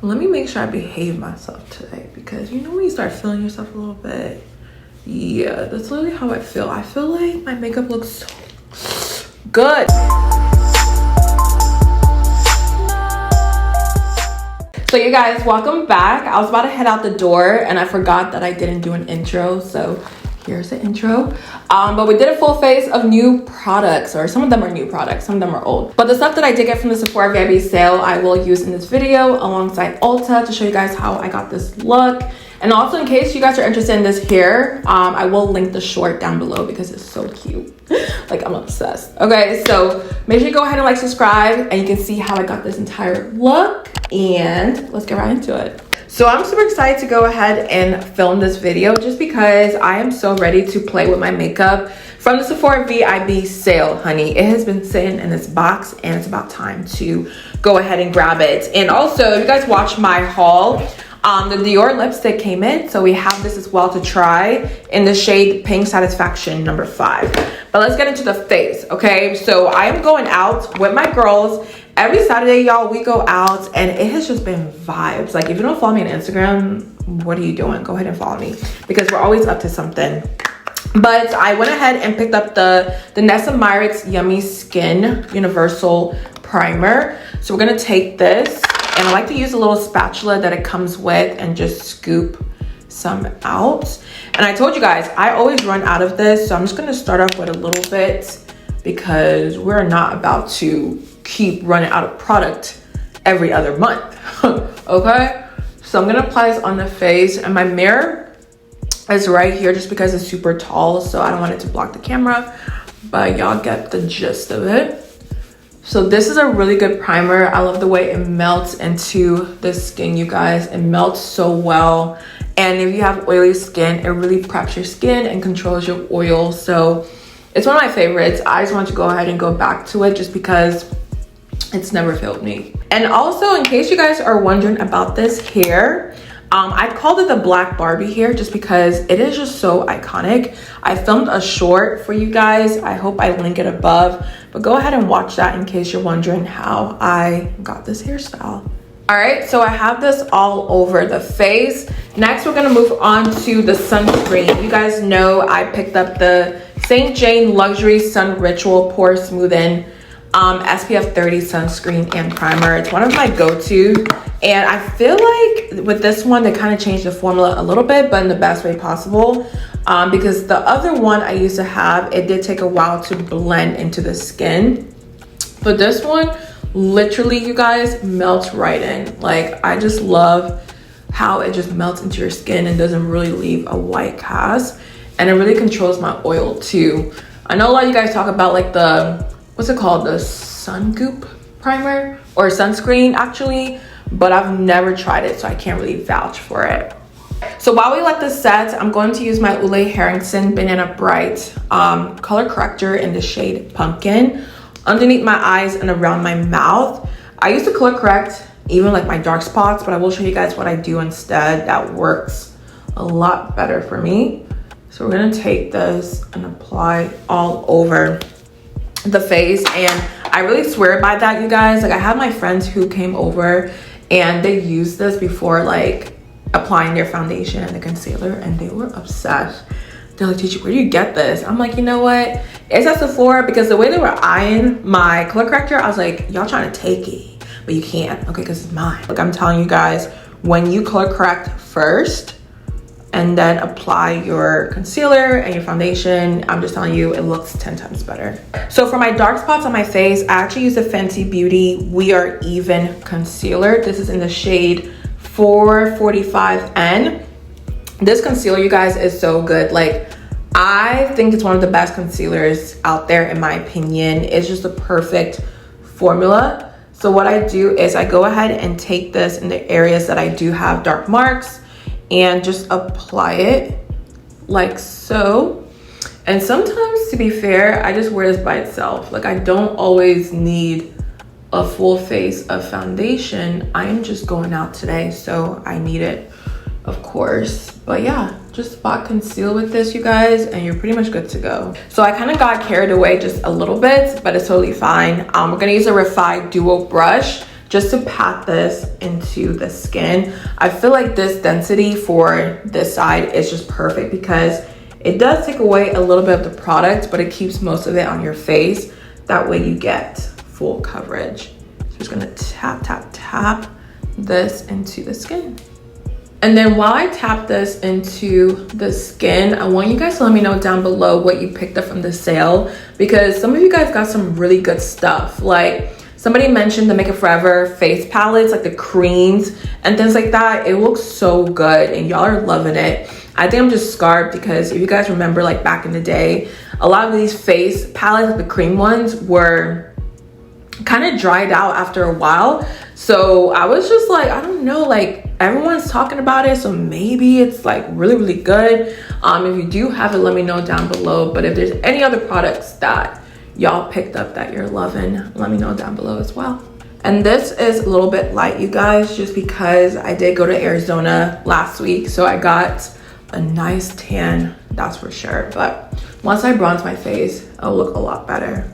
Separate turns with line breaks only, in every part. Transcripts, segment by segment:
Let me make sure I behave myself today, because you know when you start feeling yourself a little bit. Yeah, that's literally how I feel. I feel like my makeup looks so good. So you guys, welcome back. I was about to head out the door and I forgot that I didn't do an intro, so here's the intro. But we did a full face of new products, or some of them are new products, some of them are old. But the stuff that I did get from the Sephora VIP sale, I will use in this video alongside Ulta to show you guys how I got this look. And also, in case you guys are interested in this hair, I will link the short down below because it's so cute. Like, I'm obsessed. Okay, so make sure you go ahead and like, subscribe, and you can see how I got this entire look. And let's get right into it. So I'm super excited to go ahead and film this video just because I am so ready to play with my makeup from the Sephora VIP sale, honey. It has been sitting in this box and it's about time to go ahead and grab it. And also, if you guys watch my haul, the Dior lipstick came in, so we have this as well to try in the shade Pink Satisfaction number 5. But let's get into the face, okay? So I am going out with my girls. Every Saturday, y'all, we go out and it has just been vibes. Like, if you don't follow me on Instagram, what are you doing? Go ahead and follow me because we're always up to something. But I went ahead and picked up the Nessa Myricks Yummy Skin Universal Primer. So we're gonna take this, and I like to use a little spatula that it comes with and just scoop some out. And I told you guys, I always run out of this, so I'm just gonna start off with a little bit because we're not about to keep running out of product every other month. Okay, so I'm gonna apply this on the face, and my mirror is right here just because it's super tall, so I don't want it to block the camera, but y'all get the gist of it. So this is a really good primer. I love the way it melts into the skin, you guys. It melts so well, and if you have oily skin, it really preps your skin and controls your oil. So it's one of my favorites. I just want to go ahead and go back to it just because it's never failed me. And also, in case you guys are wondering about this hair, I called it the Black Barbie hair just because it is just so iconic. I filmed a short for you guys. I hope I link it above, but go ahead and watch that in case you're wondering how I got this hairstyle. All right, so I have this all over the face. Next, we're gonna move on to the sunscreen. You guys know I picked up the St. Jane Luxury Sun Ritual Pore Smoothing SPF 30 sunscreen and primer. It's one of my go-to, and I feel like with this one they kind of changed the formula a little bit, but in the best way possible, because the other one I used to have, it did take a while to blend into the skin, but this one literally, you guys, melts right in. Like, I just love how it just melts into your skin and doesn't really leave a white cast, and it really controls my oil too. I know a lot of you guys talk about like the, what's it called, the Sun Goop primer or sunscreen actually, but I've never tried it, so I can't really vouch for it. So while we let this set, I'm going to use my Ulta Harrington Banana Bright color corrector in the shade Pumpkin underneath my eyes and around my mouth. I used to color correct even like my dark spots, but I will show you guys what I do instead that works a lot better for me. So we're gonna take this and apply all over the face, and I really swear by that, you guys. Like, I have my friends who came over and they used this before like applying their foundation and the concealer, and they were obsessed. They're like, Chichi, where do you get this? I'm like, you know what, it's at Sephora, because the way they were eyeing my color corrector, I was like, y'all trying to take it, but you can't, okay, because it's mine. Like, I'm telling you guys, when you color correct first and then apply your concealer and your foundation, I'm just telling you, it looks 10 times better. So for my dark spots on my face, I actually use the Fenty Beauty We Are Even concealer. This is in the shade 445N. This concealer, you guys, is so good. Like, I think it's one of the best concealers out there in my opinion. It's just the perfect formula. So what I do is I go ahead and take this in the areas that I do have dark marks and just apply it like so. And sometimes, to be fair, I just wear this by itself. Like, I don't always need a full face of foundation. I am just going out today, so I need it, of course. But yeah, just spot conceal with this, you guys, and you're pretty much good to go. So I kind of got carried away just a little bit, but it's totally fine. We're gonna use a Refi Duo brush just to pat this into the skin. I feel like this density for this side is just perfect because it does take away a little bit of the product, but it keeps most of it on your face. That way you get full coverage. So just gonna tap, tap, tap this into the skin. And then while I tap this into the skin, I want you guys to let me know down below what you picked up from the sale, because some of you guys got some really good stuff. Like somebody mentioned the Make It Forever face palettes, like the creams and things like that. It looks so good and y'all are loving it. I think I'm just scarred because if you guys remember, like back in the day, a lot of these face palettes, like the cream ones, were kind of dried out after a while. So I was just like, I don't know, like everyone's talking about it, so maybe it's like really, really good. If you do have it, let me know down below. But if there's any other products that y'all picked up that you're loving, let me know down below as well. And this is a little bit light, you guys, just because I did go to Arizona last week, so I got a nice tan, that's for sure. But once I bronze my face, I'll look a lot better.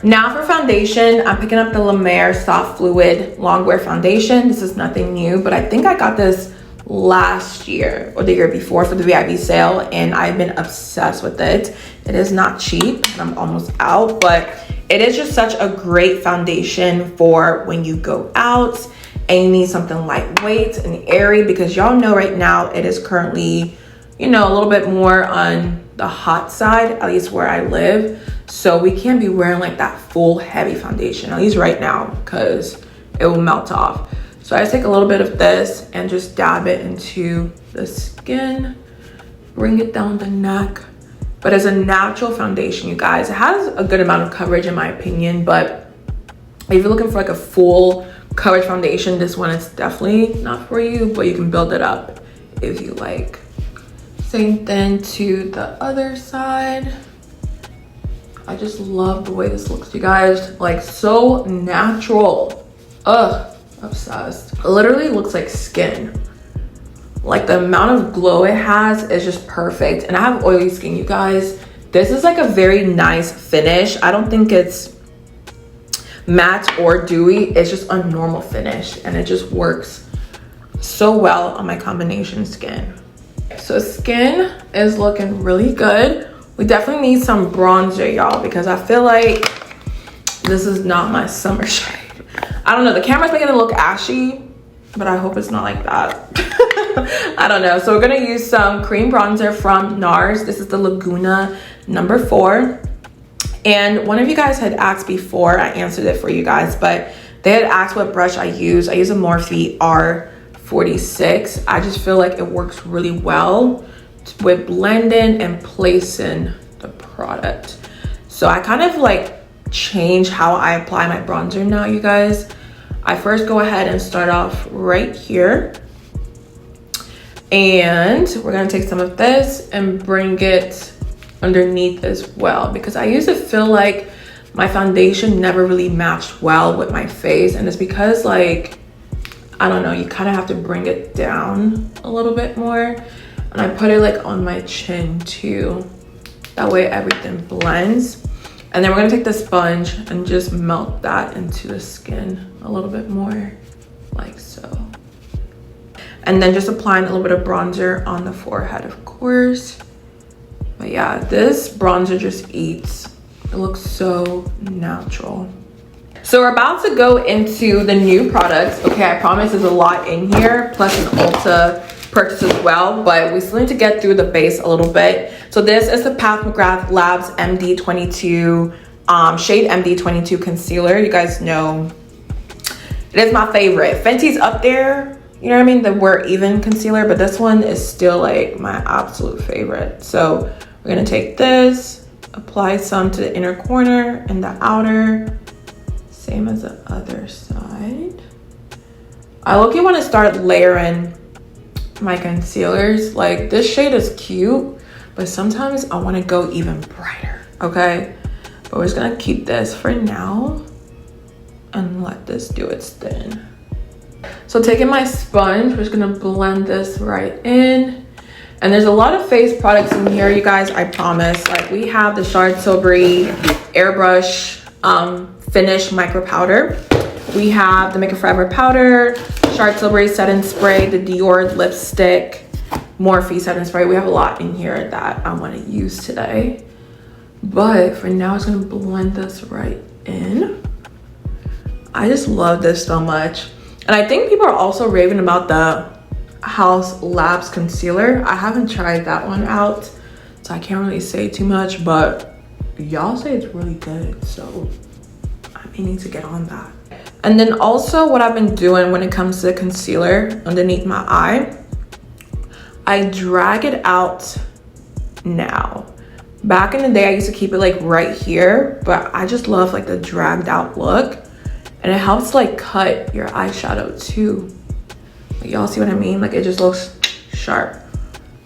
Now for foundation, I'm picking up the La Mer Soft Fluid Longwear Foundation. This is nothing new, but I think I got this last year or the year before for the VIB sale, and I've been obsessed with it. It is not cheap, and I'm almost out, but it is just such a great foundation for when you go out and you need something lightweight and airy, because y'all know right now it is currently, you know, a little bit more on the hot side, at least where I live. So we can't be wearing like that full heavy foundation, at least right now, because it will melt off. So I just take a little bit of this and just dab it into the skin, bring it down the neck. But as a natural foundation, you guys, it has a good amount of coverage in my opinion, but if you're looking for like a full coverage foundation, this one is definitely not for you, but you can build it up if you like. Same thing to the other side. I just love the way this looks, you guys. Like so natural. Ugh, obsessed. It literally looks like skin. Like the amount of glow it has is just perfect. And I have oily skin, you guys. This is like a very nice finish. I don't think it's matte or dewy. It's just a normal finish, and it just works so well on my combination skin. So skin is looking really good. We definitely need some bronzer, y'all, because I feel like this is not my summer shade. I don't know, the camera's making it look ashy, but I hope it's not like that. I don't know. So we're gonna use some cream bronzer from NARS. This is the Laguna number 4. And one of you guys had asked before, I answered it for you guys, but they had asked what brush I use. I use a Morphe R46. I just feel like it works really well with blending and placing the product. So I kind of like change how I apply my bronzer now, you guys. I first go ahead and start off right here, and we're gonna take some of this and bring it underneath as well, because I used to feel like my foundation never really matched well with my face, and it's because, like, I don't know, you kind of have to bring it down a little bit more. And I put it like on my chin too, that way everything blends. And then we're gonna take the sponge and just melt that into the skin a little bit more, like so. And then just applying a little bit of bronzer on the forehead, of course. But yeah, this bronzer just eats. It looks so natural. So we're about to go into the new products. Okay, I promise there's a lot in here, plus an Ulta purchase as well, but we still need to get through the base a little bit. So this is the Pat McGrath Labs MD22 shade MD22 concealer. You guys know it is my favorite. Fenty's up there, you know what I mean, the We're Even concealer, but this one is still like my absolute favorite. So we're gonna take this, apply some to the inner corner and the outer, same as the other side. I low-key want to start layering my concealers. Like, this shade is cute, but sometimes I want to go even brighter, okay? But we're just gonna keep this for now and let this do its thing. So taking my sponge, we're just gonna blend this right in. And there's a lot of face products in here, you guys, I promise. Like, we have the Charlotte Tilbury Airbrush Finish Micro Powder. We have the Make It Forever powder, Charlotte Tilbury setting spray, the Dior lipstick, Morphe setting spray. We have a lot in here that I want to use today. But for now, I'm just gonna blend this right in. I just love this so much. And I think people are also raving about the House Labs concealer. I haven't tried that one out, so I can't really say too much, but y'all say it's really good, so I may need to get on that. And then also what I've been doing when it comes to concealer underneath my eye, I drag it out now. Back in the day, I used to keep it like right here, but I just love like the dragged out look, and it helps like cut your eyeshadow too. Like, y'all see what I mean? Like it just looks sharp.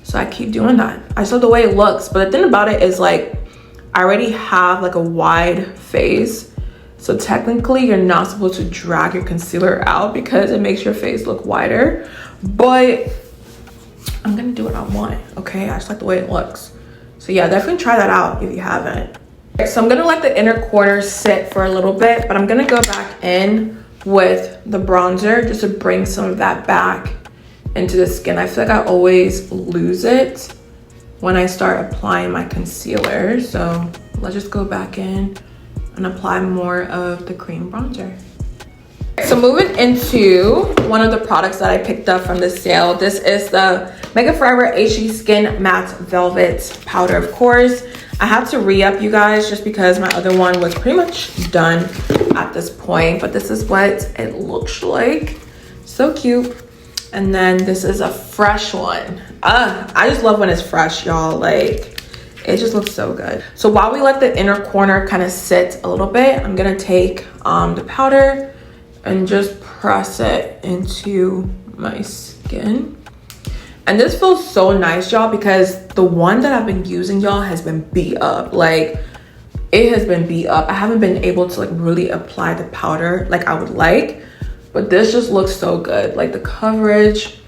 So I keep doing that. I just love the way it looks, but the thing about it is like I already have like a wide face, so technically you're not supposed to drag your concealer out because it makes your face look wider, but I'm gonna do what I want, okay? I just like the way it looks. So yeah, definitely try that out if you haven't. So I'm gonna let the inner corner sit for a little bit, but I'm gonna go back in with the bronzer just to bring some of that back into the skin. I feel like I always lose it when I start applying my concealer. So let's just go back in and apply more of the cream bronzer. So moving into one of the products that I picked up from the sale. This is the Make It Forever HD Skin Matte Velvet Powder, of course. I had to re-up, you guys, just because my other one was pretty much done at this point. But this is what it looks like. So cute. And then this is a fresh one. I just love when it's fresh, y'all. Like, it just looks so good. So while we let the inner corner kind of sit a little bit, I'm gonna take the powder and just press it into my skin. And this feels so nice, y'all, because the one that I've been using, y'all, has been beat up. Like, it has been beat up. I haven't been able to like really apply the powder like I would like, but this just looks so good. Like the coverage,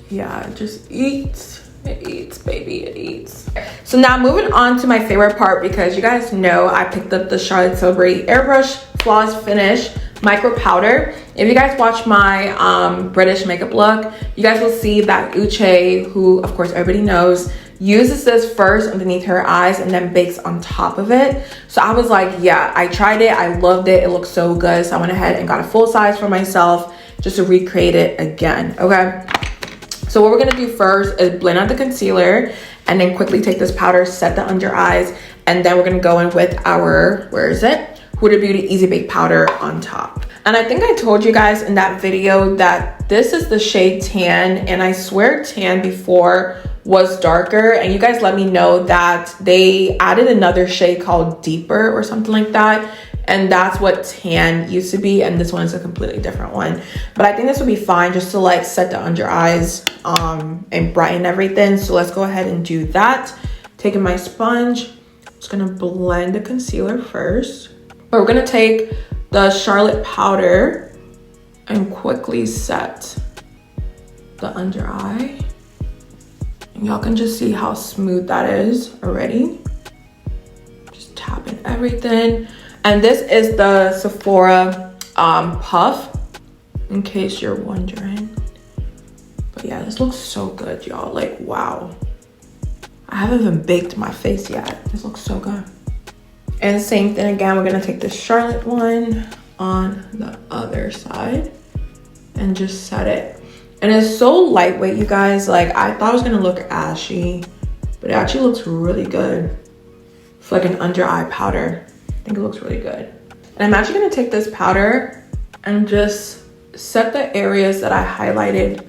yeah, it just eats. It eats, baby, it eats. So now moving on to my favorite part, because you guys know I picked up the Charlotte Tilbury Airbrush Flawless Finish Micro Powder. If you guys watch my British makeup look, you guys will see that Uche, who of course everybody knows, uses this first underneath her eyes and then bakes on top of it. So I was like, yeah, I tried it, I loved it, it looked so good. So I went ahead and got a full size for myself just to recreate it again, okay? So what we're gonna do first is blend out the concealer and then quickly take this powder, set the under eyes, and then we're gonna go in with our, where is it? Huda Beauty Easy Bake Powder on top. And I think I told you guys in that video that this is the shade Tan, and I swear Tan before was darker, and you guys let me know that they added another shade called Deeper or something like that, and that's what Tan used to be, and this one is a completely different one. But I think this would be fine just to like set the under eyes and brighten everything. So let's go ahead and do that. Taking my sponge, I'm just gonna blend the concealer first. But we're gonna take the Charlotte powder and quickly set the under eye. And y'all can just see how smooth that is already. Just tapping everything. And this is the Sephora puff, in case you're wondering. But yeah, this looks so good, y'all. Like, wow. I haven't even baked my face yet. This looks so good. And same thing again, we're gonna take the Charlotte one on the other side and just set it. And it's so lightweight, you guys. Like, I thought it was gonna look ashy, but it actually looks really good for like an under eye powder. I think it looks really good. And I'm actually gonna take this powder and just set the areas that I highlighted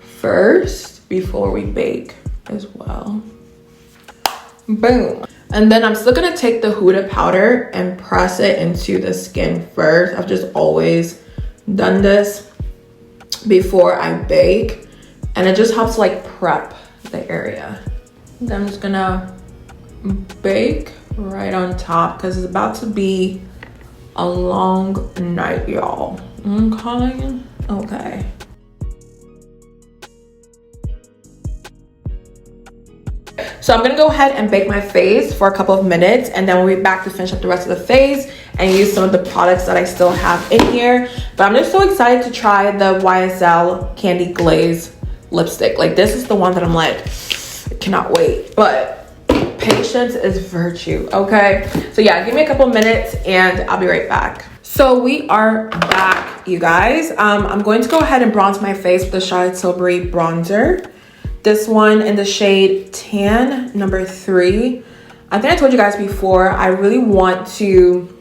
first before we bake as well. Boom. And then I'm still gonna take the Huda powder and press it into the skin first. I've just always done this before I bake, and it just helps like prep the area. Then I'm just gonna bake right on top because it's about to be a long night, y'all. Okay. So I'm gonna go ahead and bake my face for a couple of minutes, and then we'll be back to finish up the rest of the face and use some of the products that I still have in here. But I'm just so excited to try the YSL Candy Glaze lipstick. Like, this is the one that I'm like, I cannot wait. But patience is virtue, okay? So yeah, give me a couple minutes and I'll be right back. So we are back, you guys. I'm going to go ahead and bronze my face with the Charlotte Tilbury bronzer. This one in the shade Tan number 3. I think I told you guys before, I really want to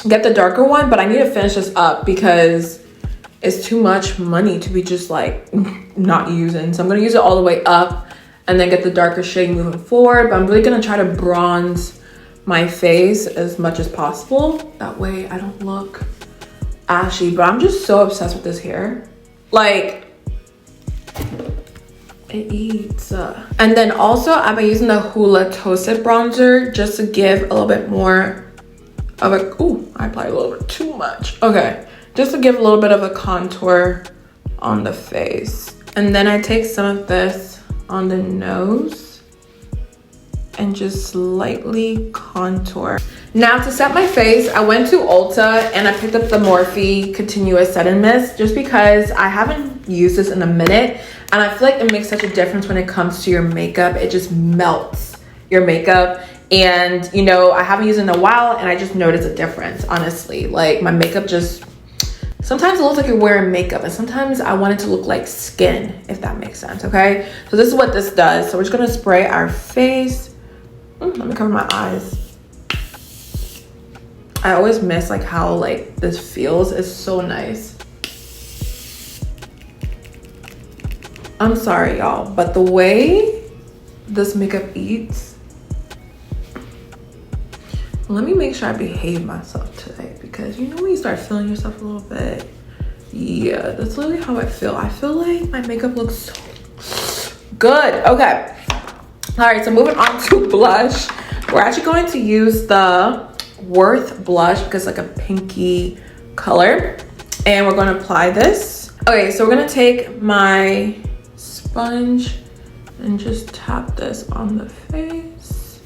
get the darker one, but I need to finish this up because it's too much money to be just like not using. So I'm gonna use it all the way up and then get the darker shade moving forward. But I'm really gonna try to bronze my face as much as possible. That way I don't look ashy. But I'm just so obsessed with this hair. Like, it eats. And then also I've been using the Hoola Toasted Bronzer just to give a little bit more of a, ooh, I applied a little bit too much. Okay, just to give a little bit of a contour on the face. And then I take some of this on the nose and just slightly contour. Now to set my face, I went to Ulta and I picked up the Morphe Continuous Set and Mist just because I haven't used this in a minute. And I feel like it makes such a difference when it comes to your makeup. It just melts your makeup. And you know, I haven't used it in a while and I just noticed a difference, honestly. Like, my makeup just, sometimes it looks like you're wearing makeup and sometimes I want it to look like skin, if that makes sense, okay? So this is what this does. So we're just gonna spray our face. Let me cover my eyes. I always miss like how like this feels. It's so nice. I'm sorry, y'all, but the way this makeup eats, let me make sure I behave myself today, because you know when you start feeling yourself a little bit, yeah, that's literally how I feel. I feel like my makeup looks so good. Okay, all right, so moving on to blush. We're actually going to use the Worth blush because it's like a pinky color, and we're going to apply this. Okay, so we're going to take my sponge and just tap this on the face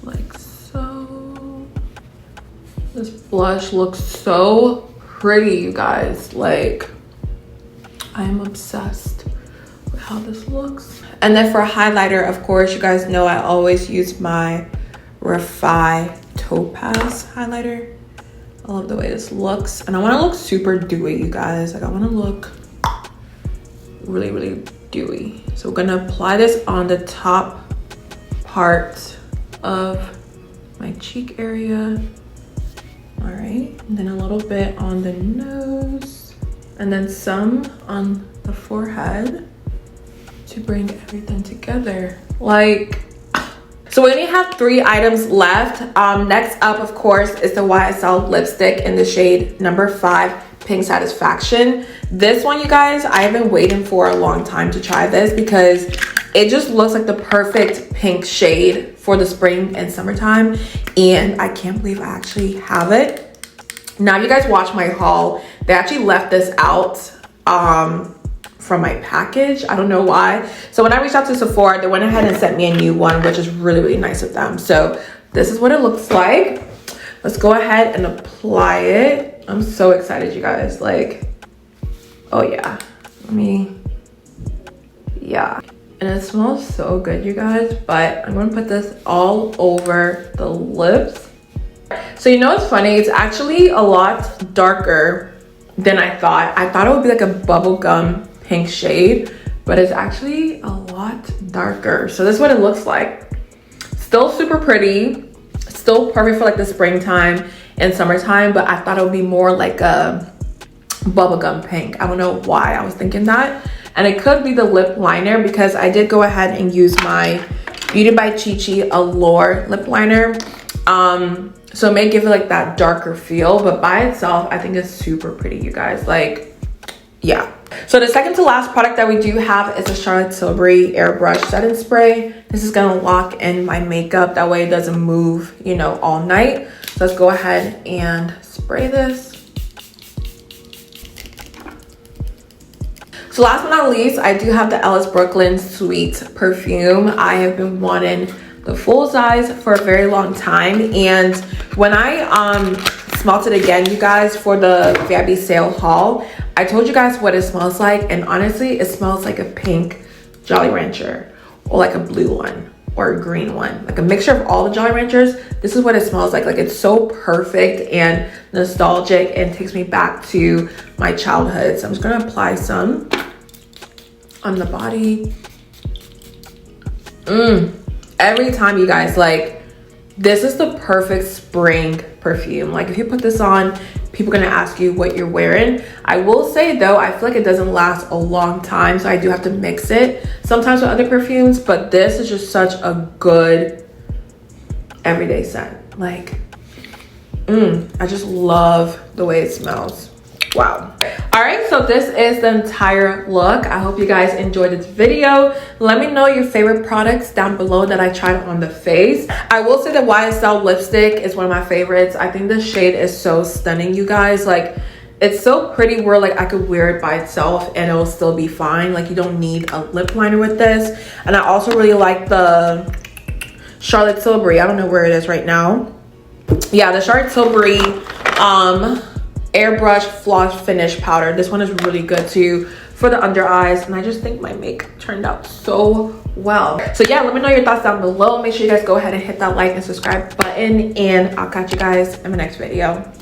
like so. This blush looks so pretty, you guys. Like, I am obsessed with how this looks. And then for a highlighter, of course, you guys know I always use my Refi Topaz highlighter. I love the way this looks, and I want to look super dewy, you guys. Like, I want to look really, really dewy. So we're gonna apply this on the top part of my cheek area. All right, and then a little bit on the nose, and then some on the forehead to bring everything together. Like, so we only have 3 items left. Next up, of course, is the YSL lipstick in the shade number 5, Pink Satisfaction. This one, you guys, I have been waiting for a long time to try this because it just looks like the perfect pink shade for the spring and summertime, and I can't believe I actually have it. Now, if you guys watch my haul, they actually left this out from my package. I don't know why. So when I reached out to Sephora, they went ahead and sent me a new one, which is really, really nice of them. So this is what it looks like. Let's go ahead and apply it. I'm so excited, you guys. Like, oh yeah, yeah. And it smells so good, you guys, but I'm gonna put this all over the lips. So you know what's funny? It's actually a lot darker than I thought. I thought it would be like a bubblegum pink shade, but it's actually a lot darker. So this is what it looks like. Still super pretty, still perfect for like the springtime and summertime, but I thought it would be more like a bubblegum pink. I don't know why I was thinking that. And it could be the lip liner because I did go ahead and use my Beauty by CHICHI Allure lip liner. So it may give it like that darker feel, but by itself, I think it's super pretty, you guys. Like, yeah. So the second to last product that we do have is a Charlotte Tilbury Airbrush Setting Spray. This is gonna lock in my makeup. That way it doesn't move, you know, all night. So let's go ahead and spray this. So last but not least, I do have the Ellis Brooklyn Sweet perfume. I have been wanting the full size for a very long time, and when I smelt it again, you guys, for the VIB sale haul, I told you guys what it smells like, and honestly, it smells like a pink Jolly Rancher, or like a blue one, or a green one, like a mixture of all the Jolly Ranchers. This is what it smells like. Like, it's so perfect and nostalgic and takes me back to my childhood. So I'm just gonna apply some on the body. Every time, you guys, like, this is the perfect spring perfume. Like, if you put this on, people are gonna ask you what you're wearing. I will say though, I feel like it doesn't last a long time, so I do have to mix it sometimes with other perfumes, but this is just such a good everyday scent. Like, I just love the way it smells. Wow. All right, so this is the entire look. I hope you guys enjoyed this video. Let me know your favorite products down below that I tried on the face. I will say that YSL lipstick is one of my favorites. I think the shade is so stunning, you guys. Like, it's so pretty where, like, I could wear it by itself and it'll still be fine. Like, you don't need a lip liner with this. And I also really like the Charlotte Tilbury. I don't know where it is right now. Yeah, the Charlotte Tilbury airbrush floss finish powder. This one is really good too for the under eyes, and I just think my makeup turned out so well. So yeah, let me know your thoughts down below. Make sure you guys go ahead and hit that like and subscribe button, and I'll catch you guys in the next video.